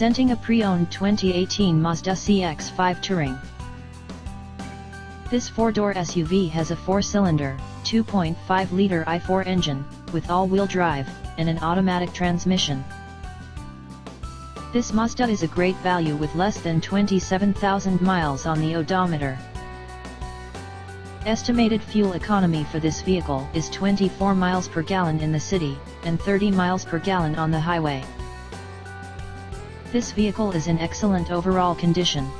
Presenting a pre-owned 2018 Mazda CX-5 Touring. This four-door SUV has a four-cylinder, 2.5-liter i4 engine, with all-wheel drive, and an automatic transmission. This Mazda is a great value with less than 27,000 miles on the odometer. Estimated fuel economy for this vehicle is 24 miles per gallon in the city, and 30 miles per gallon on the highway. This vehicle is in excellent overall condition.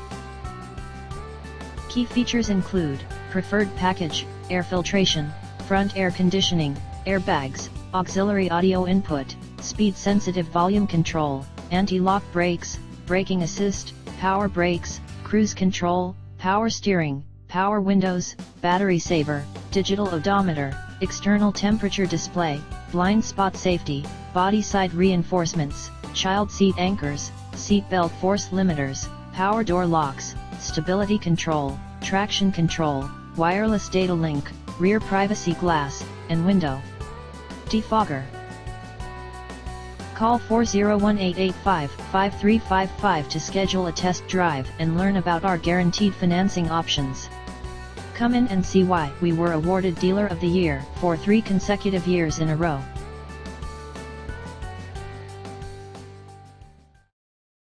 Key features include preferred package, air filtration, front air conditioning, airbags, auxiliary audio input, speed-sensitive volume control, anti-lock brakes, braking assist, power brakes, cruise control, power steering, power windows, battery saver, digital odometer, external temperature display, blind spot safety, body side reinforcements, child seat anchors, seat belt force limiters, power door locks, stability control, traction control, wireless data link, rear privacy glass, and window defogger. Call 401-885-5355 to schedule a test drive and learn about our guaranteed financing options. Come in and see why we were awarded Dealer of the Year for 3 consecutive years in a row.